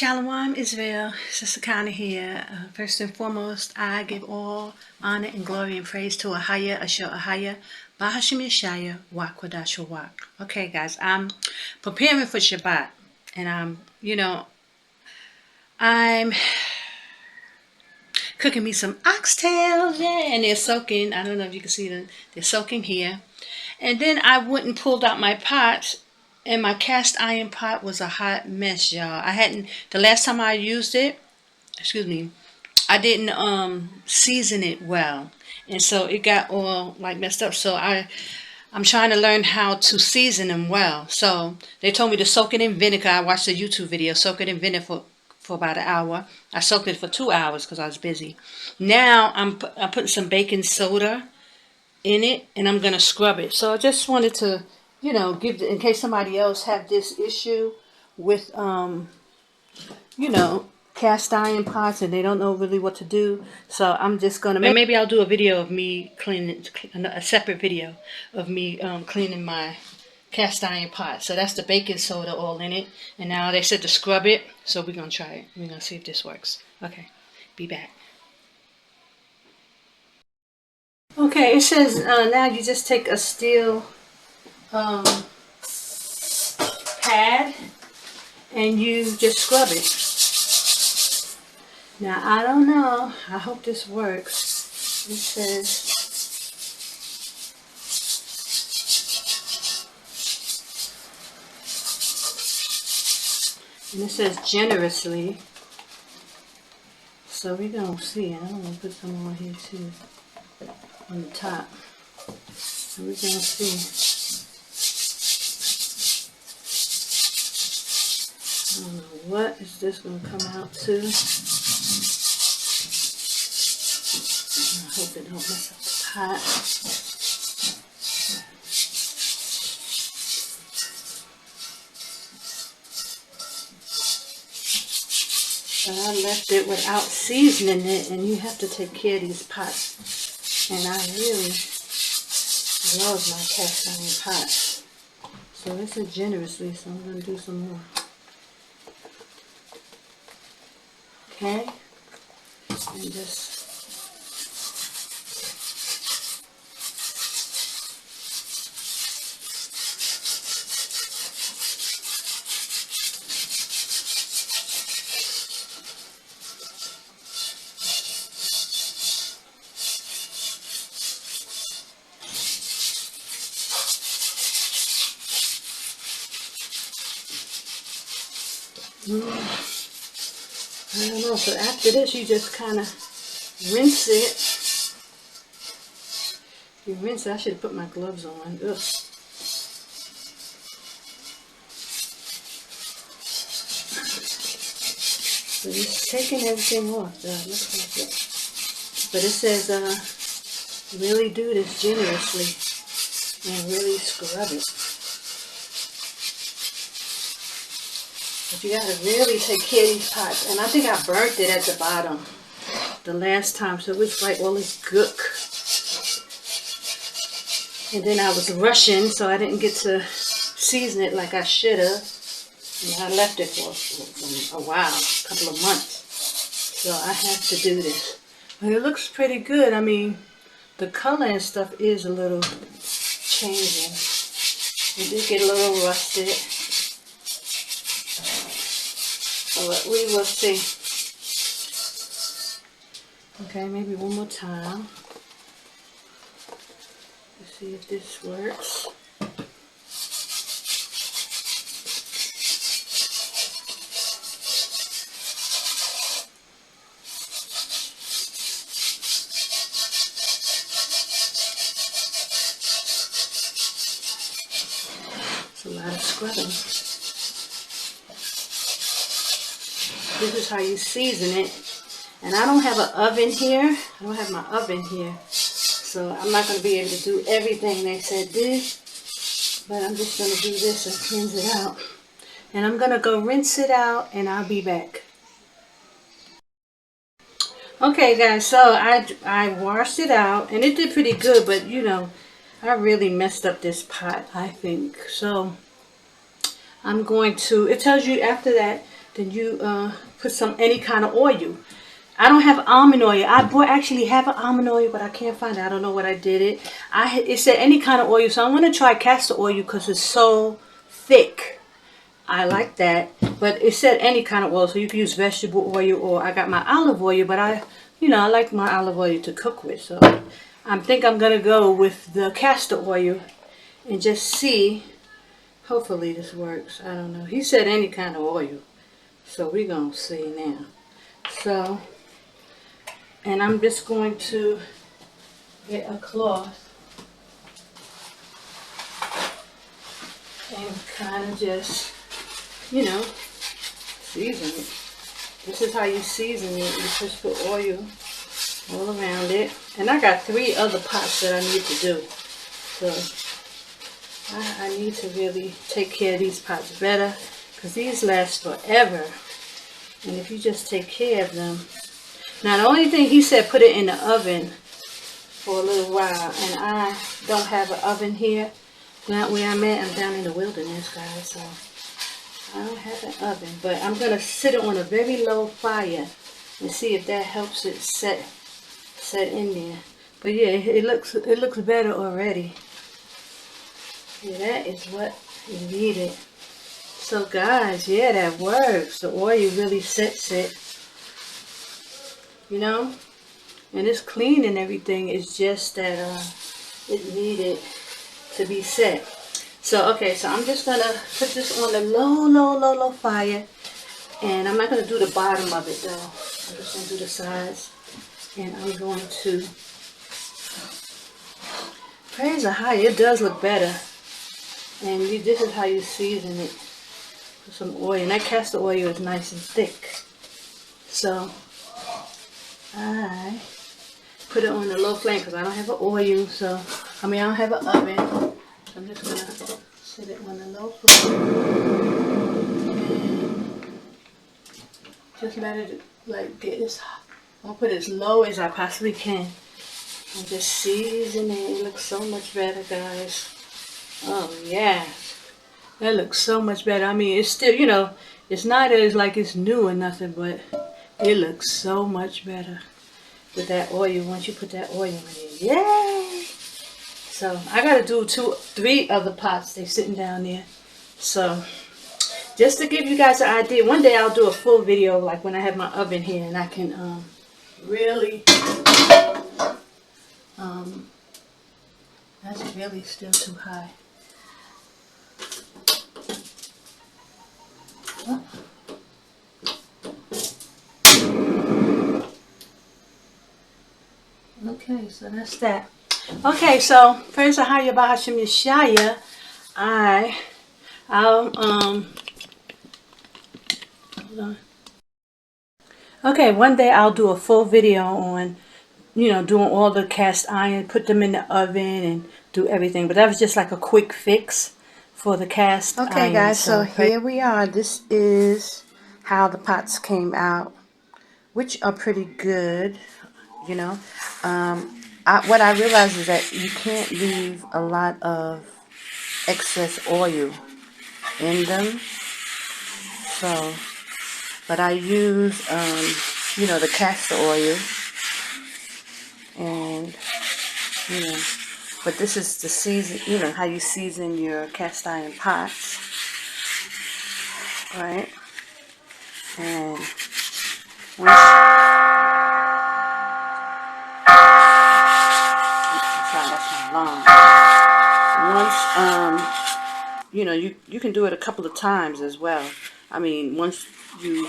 Shalom Israel, Sister Connie here. First and foremost, I give all honor and glory and praise to AHAYAH, AHAYAH, Bahashim Yashaya, Wakwadash Wak. Okay, guys, I'm preparing for Shabbat, and I'm cooking me some oxtails, yeah, and they're soaking. I don't know if you can see them. They're soaking here. And then I went and pulled out my pot, and my cast iron pot was a hot mess, y'all. The last time I used it, I didn't season it well. And so it got all like messed up. So I'm trying to learn how to season them well. So they told me to soak it in vinegar. I watched a YouTube video, soak it in vinegar for about an hour. I soaked it for 2 hours because I was busy. Now I'm putting some baking soda in it, and I'm gonna scrub it. So I just wanted to, give in case somebody else have this issue with cast iron pots and they don't know really what to do. So I'm just gonna maybe I'll do a video of me cleaning, a separate video of me cleaning my cast iron pot. So that's the baking soda all in it, and now they said to scrub it, so we're gonna try it. We're gonna see if this works. Okay, be back. Okay, it says now you just take a steel pad and you just scrub it. Now I don't know, I hope this works. It says generously. So we're gonna see, and I'm gonna put some on here too, on the top. So we're gonna see. I don't know what is this gonna come out to. I hope it don't mess up the pot. But I left it without seasoning it, and you have to take care of these pots. And I really love my cast iron pots. So this is generously, so I'm going to do some more. Okay? And just I don't know, so after this you just kind of rinse it. You rinse it. I should have put my gloves on. Ugh. So just taking everything off. Looks like it. But it says really do this generously and really scrub it. But you gotta really take care of these pots. And I think I burnt it at the bottom the last time, so it was like all this gook. And then I was rushing, so I didn't get to season it like I should have. And I left it for a while, a couple of months. So I have to do this. But it looks pretty good. I mean, the color and stuff is a little changing. It did get a little rusted. But we will see. Okay, maybe one more time. Let's see if this works. It's a lot of scrubbing. This is how you season it. And I don't have an oven here. I don't have my oven here. So I'm not going to be able to do everything they said do. But I'm just going to do this and cleanse it out. And I'm going to go rinse it out and I'll be back. Okay guys, so I washed it out and it did pretty good. But I really messed up this pot, I think. So I'm going to, it tells you after that then you put any kind of oil. I don't have almond oil. I actually have an almond oil, but I can't find it. I don't know what I did it. It said any kind of oil, so I'm going to try castor oil because it's so thick. I like that, but it said any kind of oil, so you can use vegetable oil, or I got my olive oil, but I like my olive oil to cook with, so I think I'm going to go with the castor oil and just see. Hopefully this works. I don't know. He said any kind of oil, so we're going to see now. So, and I'm just going to get a cloth and kind of just, season it. This is how you season it. You just put oil all around it. And I got 3 other pots that I need to do. So I need to really take care of these pots better, because these last forever. And if you just take care of them. Now the only thing he said, put it in the oven for a little while. And I don't have an oven here. Not where I'm at. I'm down in the wilderness, guys. So I don't have an oven. But I'm going to sit it on a very low fire and see if that helps it set in there. But yeah, it looks better already. Yeah, that is what you needed. So guys, yeah, that works. The oil really sets it. And it's clean and everything. It's just that it needed to be set. So okay, so I'm just gonna put this on a low fire, and I'm not gonna do the bottom of it though. I'm just gonna do the sides, and I'm going to praise AHAYAH. It does look better, and this is how you season it. Put some oil, and that castor oil is nice and thick. So I put it on a low flame because I don't have an oil. I don't have an oven. So I'm just gonna set it on a low flame and just let it get as hot. I'll put it as low as I possibly can and just season it. It looks so much better, guys. Oh yeah, that looks so much better. I mean, it's still, it's not as like it's new or nothing, but it looks so much better with that oil once you put that oil in it. Yay! So I gotta do 3 other pots. They're sitting down there. So just to give you guys an idea, one day I'll do a full video like when I have my oven here, and I can really that's really still too high. Oh. Okay, so that's that. Okay, so first AHAYAH Bahashim Yashaya. Hold on. Okay, one day I'll do a full video on, doing all the cast iron, put them in the oven and do everything. But that was just like a quick fix for the cast iron. Okay, guys, so here we are. This is how the pots came out, which are pretty good, what I realized is that you can't leave a lot of excess oil in them. So, but I use, the castor oil, and, but this is the season, how you season your cast iron pots, right? And you can do it a couple of times as well. I mean, once you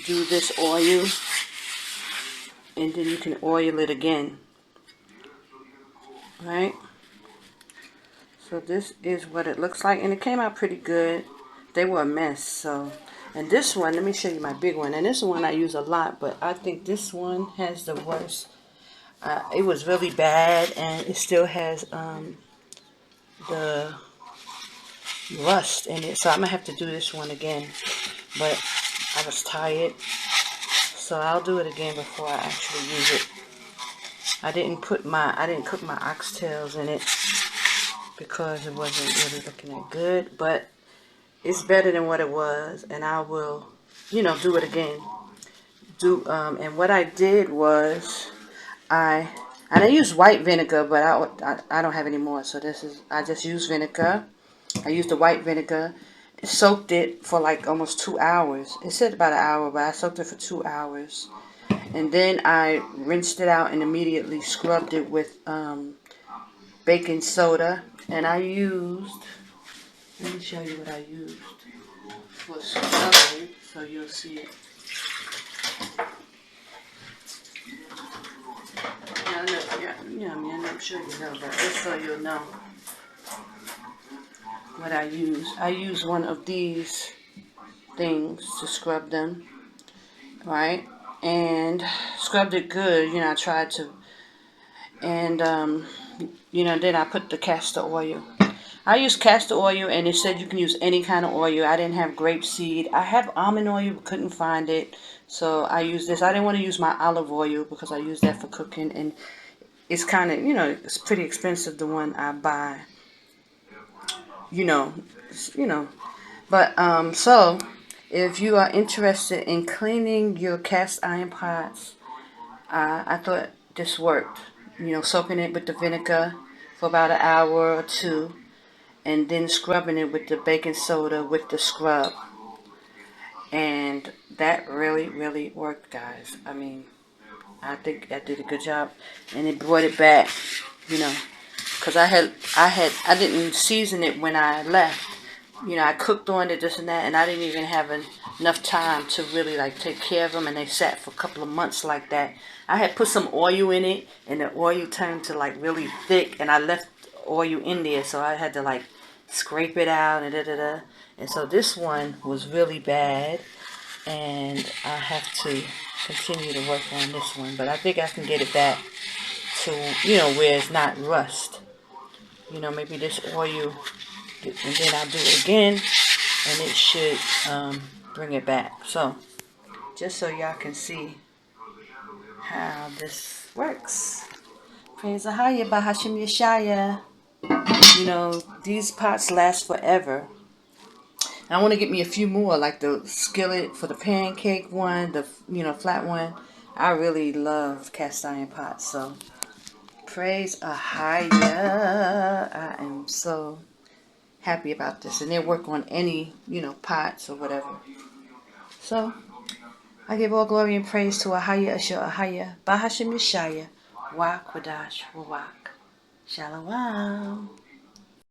do this oil, and then you can oil it again, right? So this is what it looks like, and it came out pretty good. They were a mess. So, and this one, let me show you my big one, and this one I use a lot, but I think this one has the worst. It was really bad, and it still has the rust in it, so I'm gonna have to do this one again. But I was tired, so I'll do it again before I actually use it. I didn't cook my oxtails in it because it wasn't really looking that good, but it's better than what it was, and I will do it again. And what I did was I used white vinegar, but I don't have any more. So I just used vinegar. I used the white vinegar, soaked it for like almost 2 hours. It said about an hour, but I soaked it for 2 hours. And then I rinsed it out and immediately scrubbed it with baking soda. And I used, let me show you what I used for scrubbing so you'll see it. Yeah, I know, yeah, I mean, I'm sure you know, but just so you'll know what I use. I use one of these things to scrub them, right? And scrubbed it good, I tried to. And, then I put the castor oil. I used castor oil, and it said you can use any kind of oil. I didn't have grapeseed. I have almond oil, but couldn't find it. So I used this. I didn't want to use my olive oil because I use that for cooking. And it's kind of, it's pretty expensive, the one I buy. You know, you know. But, so, if you are interested in cleaning your cast iron pots, I thought this worked. Soaking it with the vinegar for about an hour or two, and then scrubbing it with the baking soda with the scrub. And that really, really worked, guys. I mean, I think I did a good job, and it brought it back, you know, because I didn't season it when I left. I cooked on it, this and that, and I didn't even have enough time to really like take care of them, and they sat for a couple of months like that. I had put some oil in it, and the oil turned to like really thick, and I left oil in there, so I had to like scrape it out and da da da. And so this one was really bad, and I have to continue to work on this one, but I think I can get it back to where it's not rust. Maybe this oil, and then I'll do it again, and it should bring it back. So just so y'all can see how this works. Praise AHAYAH by Yashaya. These pots last forever. I want to get me a few more, like the skillet for the pancake one, the flat one. I really love cast iron pots, so praise AHAYAH. I am so happy about this, and they work on any pots or whatever. So I give all glory and praise to AHAYAH Asher AHAYAH Bahashim Yashaya Wa Qasash Wa Shalom.